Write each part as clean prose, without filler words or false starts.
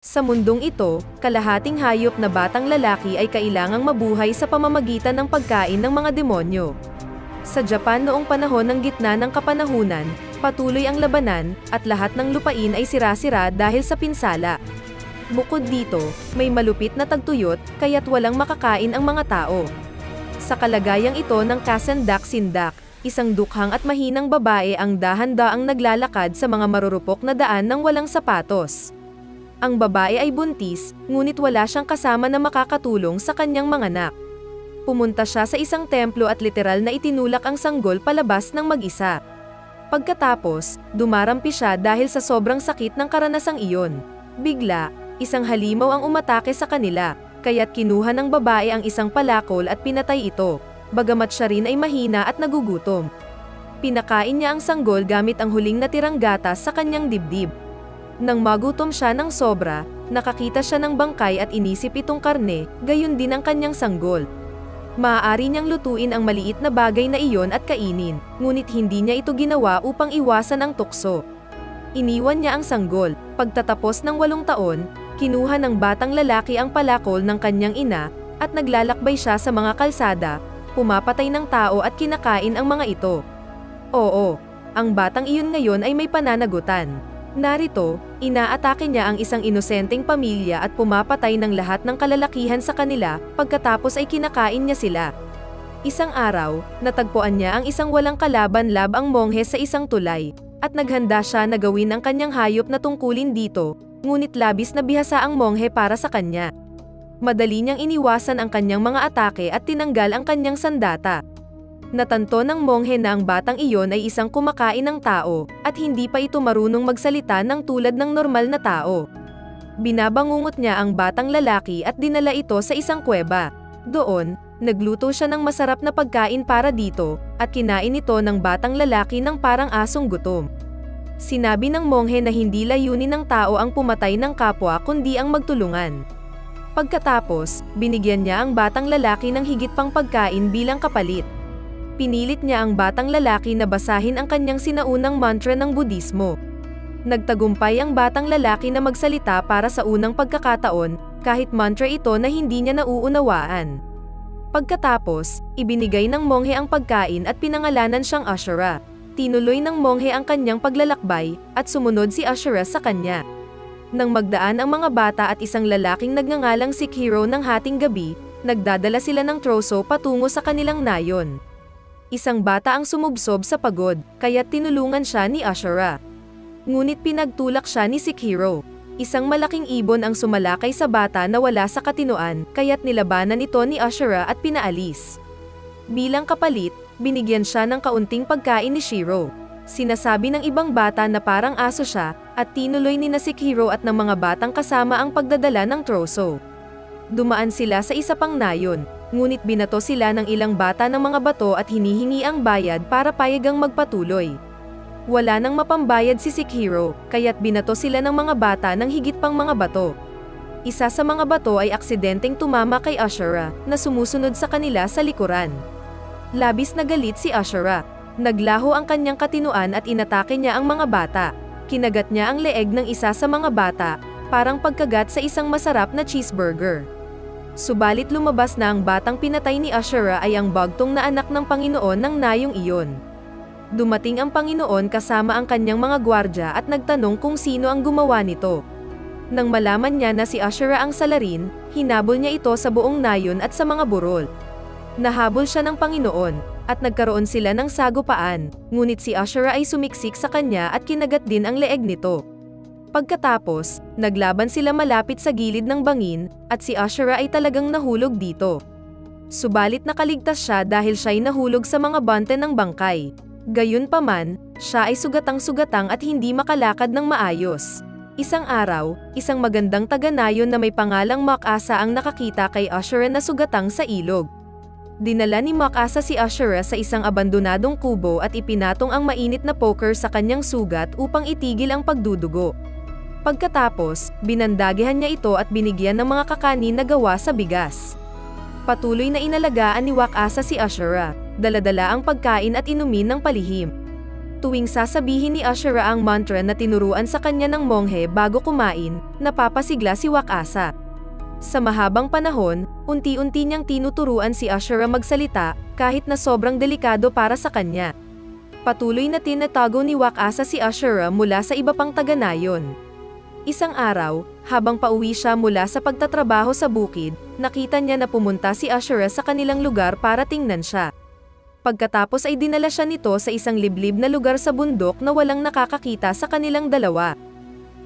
Sa mundong ito, kalahating hayop na batang lalaki ay kailangang mabuhay sa pamamagitan ng pagkain ng mga demonyo. Sa Japan noong panahon ng gitna ng kapanahunan, patuloy ang labanan, at lahat ng lupain ay sira-sira dahil sa pinsala. Bukod dito, may malupit na tagtuyot, kaya't walang makakain ang mga tao. Sa kalagayang ito ng kasindak-sindak, isang dukhang at mahinang babae ang dahan-daang naglalakad sa mga marurupok na daan ng walang sapatos. Ang babae ay buntis, ngunit wala siyang kasama na makakatulong sa kanyang mga anak. Pumunta siya sa isang templo at literal na itinulak ang sanggol palabas ng mag-isa. Pagkatapos, dumarampi siya dahil sa sobrang sakit ng karanasang iyon. Bigla, isang halimaw ang umatake sa kanila, kaya't kinuha ng babae ang isang palakol at pinatay ito, bagamat siya rin ay mahina at nagugutom. Pinakain niya ang sanggol gamit ang huling natirang gatas sa kanyang dibdib. Nang magutom siya ng sobra, nakakita siya ng bangkay at inisip itong karne, gayon din ang kanyang sanggol. Maaari niyang lutuin ang maliit na bagay na iyon at kainin, ngunit hindi niya ito ginawa upang iwasan ang tukso. Iniwan niya ang sanggol. Pagtatapos ng 8 taon, kinuha ng batang lalaki ang palakol ng kanyang ina, at naglalakbay siya sa mga kalsada, pumapatay ng tao at kinakain ang mga ito. Oo, ang batang iyon ngayon ay may pananagutan. Narito, inaatake niya ang isang inosenteng pamilya at pumapatay ng lahat ng kalalakihan sa kanila, pagkatapos ay kinakain niya sila. Isang araw, natagpuan niya ang isang walang kalaban-labang monghe sa isang tulay, at naghanda siya na gawin ang kanyang hayop na tungkulin dito, ngunit labis na bihasa ang monghe para sa kanya. Madali niyang iniwasan ang kanyang mga atake at tinanggal ang kanyang sandata. Natanto ng monghe na ang batang iyon ay isang kumakain ng tao, at hindi pa ito marunong magsalita ng tulad ng normal na tao. Binabangungot niya ang batang lalaki at dinala ito sa isang kuweba. Doon, nagluto siya ng masarap na pagkain para dito, at kinain ito ng batang lalaki ng parang asong gutom. Sinabi ng monghe na hindi layunin ng tao ang pumatay ng kapwa kundi ang magtulungan. Pagkatapos, binigyan niya ang batang lalaki ng higit pang pagkain bilang kapalit. Pinilit niya ang batang lalaki na basahin ang kanyang sinaunang mantra ng Budismo. Nagtagumpay ang batang lalaki na magsalita para sa unang pagkakataon, kahit mantra ito na hindi niya nauunawaan. Pagkatapos, ibinigay ng monghe ang pagkain at pinangalanan siyang Ashura. Tinuloy ng monghe ang kanyang paglalakbay, at sumunod si Ashura sa kanya. Nang magdaan ang mga bata at isang lalaking nagngangalang Sikhiro ng hating gabi, nagdadala sila ng troso patungo sa kanilang nayon. Isang bata ang sumubsob sa pagod, kaya't tinulungan siya ni Ashura. Ngunit pinagtulak siya ni Sikhiro. Isang malaking ibon ang sumalakay sa bata na wala sa katinoan, kaya't nilabanan ito ni Ashura at pinaalis. Bilang kapalit, binigyan siya ng kaunting pagkain ni Shiro. Sinasabi ng ibang bata na parang aso siya, at tinuloy ni na Sikhiro at ng mga batang kasama ang pagdadala ng troso. Dumaan sila sa isa pang nayon, ngunit binato sila ng ilang bata ng mga bato at hinihingi ang bayad para payagang magpatuloy. Wala nang mapambayad si Sikhiro, kaya't binato sila ng mga bata ng higit pang mga bato. Isa sa mga bato ay aksidenteng tumama kay Ashura, na sumusunod sa kanila sa likuran. Labis na galit si Ashura. Naglaho ang kanyang katinuan at inatake niya ang mga bata. Kinagat niya ang leeg ng isa sa mga bata, parang pagkagat sa isang masarap na cheeseburger. Subalit lumabas na ang batang pinatay ni Ashura ay ang bagtong na anak ng Panginoon ng nayong iyon. Dumating ang Panginoon kasama ang kanyang mga gwardya at nagtanong kung sino ang gumawa nito. Nang malaman niya na si Ashura ang salarin, hinabol niya ito sa buong nayon at sa mga burol. Nahabol siya ng Panginoon, at nagkaroon sila ng sagupaan, ngunit si Ashura ay sumiksik sa kanya at kinagat din ang leeg nito. Pagkatapos, naglaban sila malapit sa gilid ng bangin, at si Ashura ay talagang nahulog dito. Subalit nakaligtas siya dahil siya'y nahulog sa mga bante ng bangkay. Gayunpaman, siya ay sugatang-sugatang at hindi makalakad ng maayos. Isang araw, isang magandang taga-nayon na may pangalang Makasa ang nakakita kay Ashura na sugatang sa ilog. Dinala ni Makasa si Ashura sa isang abandonadong kubo at ipinatong ang mainit na poker sa kanyang sugat upang itigil ang pagdudugo. Pagkatapos, binandagihan niya ito at binigyan ng mga kakanin na gawa sa bigas. Patuloy na inalagaan ni Wakasa si Ashura, dala-dala ang pagkain at inumin ng palihim. Tuwing sasabihin ni Ashura ang mantra na tinuruan sa kanya ng monghe bago kumain, napapasigla si Wakasa. Sa mahabang panahon, unti-unti niyang tinuturuan si Ashura magsalita, kahit na sobrang delikado para sa kanya. Patuloy na tinatago ni Wakasa si Ashura mula sa iba pang taga-nayon. Isang araw, habang pauwi siya mula sa pagtatrabaho sa bukid, nakita niya na pumunta si Ashura sa kanilang lugar para tingnan siya. Pagkatapos ay dinala siya nito sa isang liblib na lugar sa bundok na walang nakakakita sa kanilang dalawa.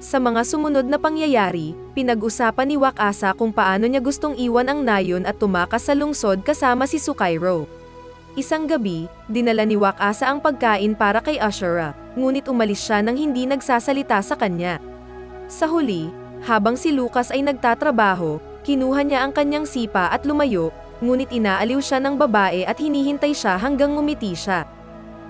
Sa mga sumunod na pangyayari, pinag-usapan ni Wakasa kung paano niya gustong iwan ang nayon at tumakas sa lungsod kasama si Sukairo. Isang gabi, dinala ni Wakasa ang pagkain para kay Ashura, ngunit umalis siya nang hindi nagsasalita sa kanya. Sa huli, habang si Lucas ay nagtatrabaho, kinuha niya ang kanyang sipa at lumayo, ngunit inaaliw siya ng babae at hinihintay siya hanggang ngumiti siya.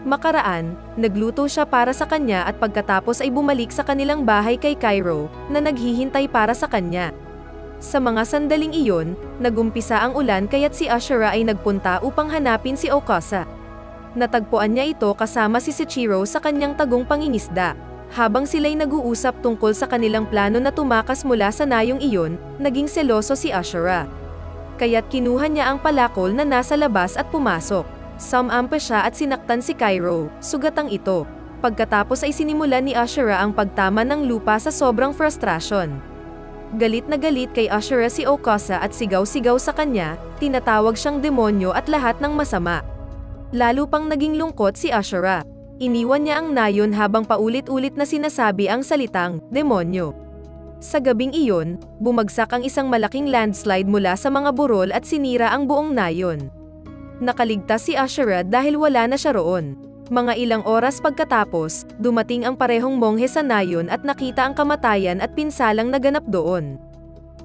Makaraan, nagluto siya para sa kanya at pagkatapos ay bumalik sa kanilang bahay kay Cairo, na naghihintay para sa kanya. Sa mga sandaling iyon, nagumpisa ang ulan kaya't si Ashura ay nagpunta upang hanapin si Okasa. Natagpuan niya ito kasama si Sechiro sa kanyang tagong pangingisda. Habang sila'y nag-uusap tungkol sa kanilang plano na tumakas mula sa nayong iyon, naging seloso si Ashura. Kaya't kinuha niya ang palakol na nasa labas at pumasok. Sumampa siya at sinaktan si Cairo, sugatang ito. Pagkatapos ay sinimulan ni Ashura ang pagtama ng lupa sa sobrang frustrasyon. Galit na galit kay Ashura si Okasa at sigaw-sigaw sa kanya, tinatawag siyang demonyo at lahat ng masama. Lalo pang naging lungkot si Ashura. Iniwan niya ang nayon habang paulit-ulit na sinasabi ang salitang, demonyo. Sa gabing iyon, bumagsak ang isang malaking landslide mula sa mga burol at sinira ang buong nayon. Nakaligtas si Ashura dahil wala na siya roon. Mga ilang oras pagkatapos, dumating ang parehong monghe sa nayon at nakita ang kamatayan at pinsalang naganap doon.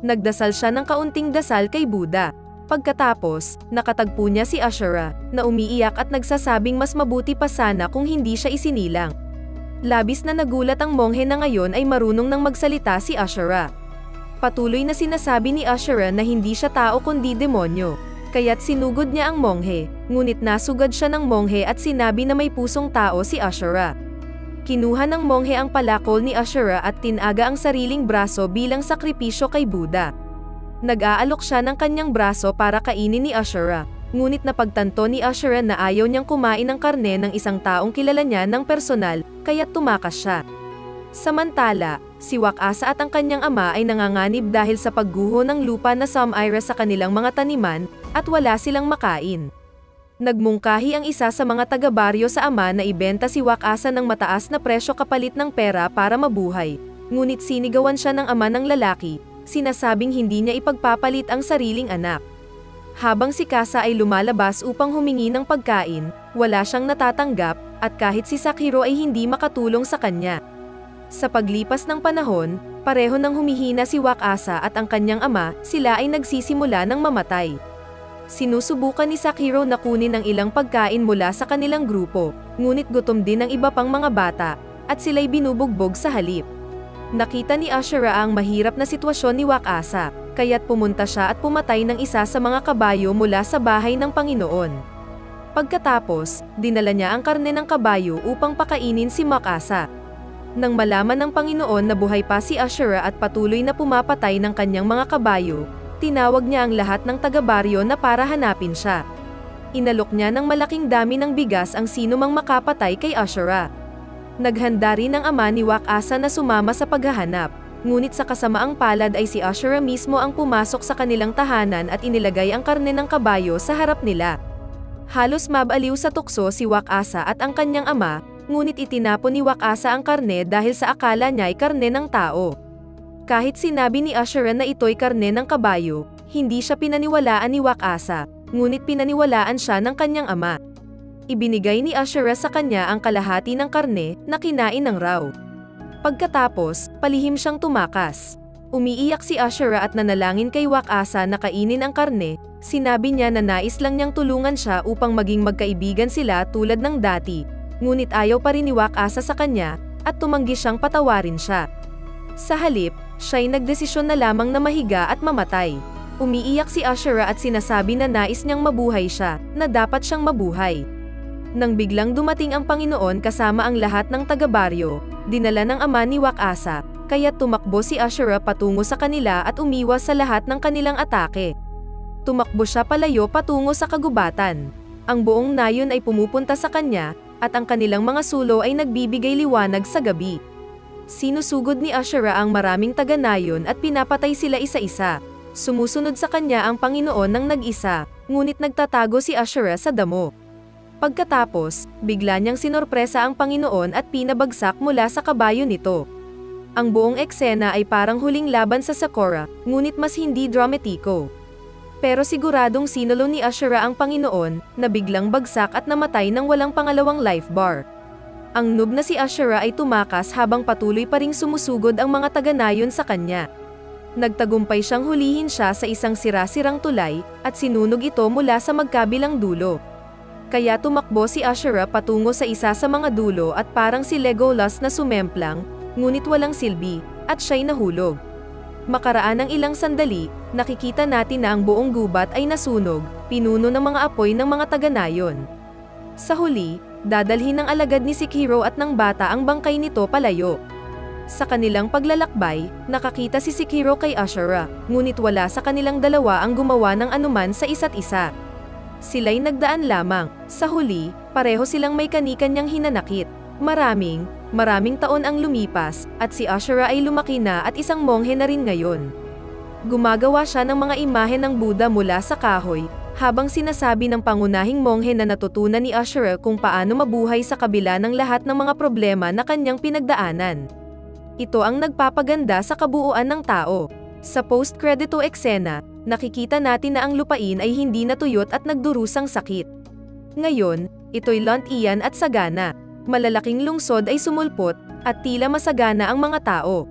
Nagdasal siya ng kaunting dasal kay Buddha. Pagkatapos, nakatagpo niya si Ashura, na umiiyak at nagsasabing mas mabuti pa sana kung hindi siya isinilang. Labis na nagulat ang monghe na ngayon ay marunong nang magsalita si Ashura. Patuloy na sinasabi ni Ashura na hindi siya tao kundi demonyo. Kaya't sinugod niya ang monghe, ngunit nasugad siya ng monghe at sinabi na may pusong tao si Ashura. Kinuha ng monghe ang palakol ni Ashura at tinaga ang sariling braso bilang sakripisyo kay Buddha. Nag-aalok siya ng kanyang braso para kainin ni Ashura, ngunit napagtanto ni Ashura na ayaw niyang kumain ng karne ng isang taong kilala niya ng personal, kaya't tumakas siya. Samantala, si Wakasa at ang kanyang ama ay nanganganib dahil sa pagguho ng lupa na Samira sa kanilang mga taniman, at wala silang makain. Nagmungkahi ang isa sa mga taga-baryo sa ama na ibenta si Wakasa ng mataas na presyo kapalit ng pera para mabuhay, ngunit sinigawan siya ng ama ng lalaki, sinasabing hindi niya ipagpapalit ang sariling anak. Habang si Kasa ay lumalabas upang humingi ng pagkain, wala siyang natatanggap, at kahit si Sakiro ay hindi makatulong sa kanya. Sa paglipas ng panahon, pareho nang humihina si Wakasa at ang kanyang ama, sila ay nagsisimula ng mamatay. Sinusubukan ni Sakiro na kunin ang ilang pagkain mula sa kanilang grupo, ngunit gutom din ang iba pang mga bata, at sila'y binubugbog sa halip. Nakita ni Ashura ang mahirap na sitwasyon ni Wakasa, kaya't pumunta siya at pumatay ng isa sa mga kabayo mula sa bahay ng Panginoon. Pagkatapos, dinala niya ang karne ng kabayo upang pakainin si Wakasa. Nang malaman ng Panginoon na buhay pa si Ashura at patuloy na pumapatay ng kanyang mga kabayo, tinawag niya ang lahat ng taga-baryo na para hanapin siya. Inalok niya ng malaking dami ng bigas ang sinumang makapatay kay Ashura. Naghanda rin ang ama ni Wakasa na sumama sa paghahanap, ngunit sa kasamaang palad ay si Ashura mismo ang pumasok sa kanilang tahanan at inilagay ang karne ng kabayo sa harap nila. Halos mabaliw sa tukso si Wakasa at ang kanyang ama, ngunit itinapon ni Wakasa ang karne dahil sa akala niya ay karne ng tao. Kahit sinabi ni Ashura na ito'y karne ng kabayo, hindi siya pinaniwalaan ni Wakasa, ngunit pinaniwalaan siya ng kanyang ama. Ibinigay ni Ashura sa kanya ang kalahati ng karne na kinain ng raw. Pagkatapos, palihim siyang tumakas. Umiiyak si Ashura at nanalangin kay Wakasa na kainin ang karne. Sinabi niya na nais lang niyang tulungan siya upang maging magkaibigan sila tulad ng dati, ngunit ayaw pa rin ni Wakasa sa kanya, at tumanggi siyang patawarin siya. Sa halip, siya'y nagdesisyon na lamang na mahiga at mamatay. Umiiyak si Ashura at sinasabi na nais niyang mabuhay siya, na dapat siyang mabuhay. Nang biglang dumating ang Panginoon kasama ang lahat ng taga-baryo, dinala ng ama ni Wakasa, kaya tumakbo si Ashura patungo sa kanila at umiwas sa lahat ng kanilang atake. Tumakbo siya palayo patungo sa kagubatan. Ang buong nayon ay pumupunta sa kanya, at ang kanilang mga sulo ay nagbibigay liwanag sa gabi. Sinusugod ni Ashura ang maraming taga-nayon at pinapatay sila isa-isa. Sumusunod sa kanya ang Panginoon ng nag-isa, ngunit nagtatago si Ashura sa damo. Pagkatapos, bigla niyang sinorpresa ang Panginoon at pinabagsak mula sa kabayo nito. Ang buong eksena ay parang huling laban sa Sakura, ngunit mas hindi dramatiko. Pero siguradong sinulo ni Ashura ang Panginoon, na biglang bagsak at namatay nang walang pangalawang life bar. Ang noob na si Ashura ay tumakas habang patuloy pa ring sumusugod ang mga taga-nayon sa kanya. Nagtagumpay siyang hulihin siya sa isang sira-sirang tulay, at sinunog ito mula sa magkabilang dulo. Kaya tumakbo si Ashura patungo sa isa sa mga dulo at parang si Legolas na sumemplang, ngunit walang silbi, at siya'y nahulog. Makaraan ng ilang sandali, nakikita natin na ang buong gubat ay nasunog, pinuno ng mga apoy ng mga taga-nayon. Sa huli, dadalhin ng alagad ni Sekiro at ng bata ang bangkay nito palayo. Sa kanilang paglalakbay, nakakita si Sekiro kay Ashura, ngunit wala sa kanilang dalawa ang gumawa ng anuman sa isa't isa. Sila'y nagdaan lamang. Sa huli, pareho silang may kani-kanyang hinanakit. Maraming taon ang lumipas, at si Ashura ay lumaki na at isang monghe na rin ngayon. Gumagawa siya ng mga imahe ng Buddha mula sa kahoy, habang sinasabi ng pangunahing monghe na natutunan ni Ashura kung paano mabuhay sa kabila ng lahat ng mga problema na kanyang pinagdaanan. Ito ang nagpapaganda sa kabuuan ng tao. Sa post-credito eksena, nakikita natin na ang lupain ay hindi natuyot at nagdurusang sakit. Ngayon, ito'y Lantian at sagana. Malalaking lungsod ay sumulpot, at tila masagana ang mga tao.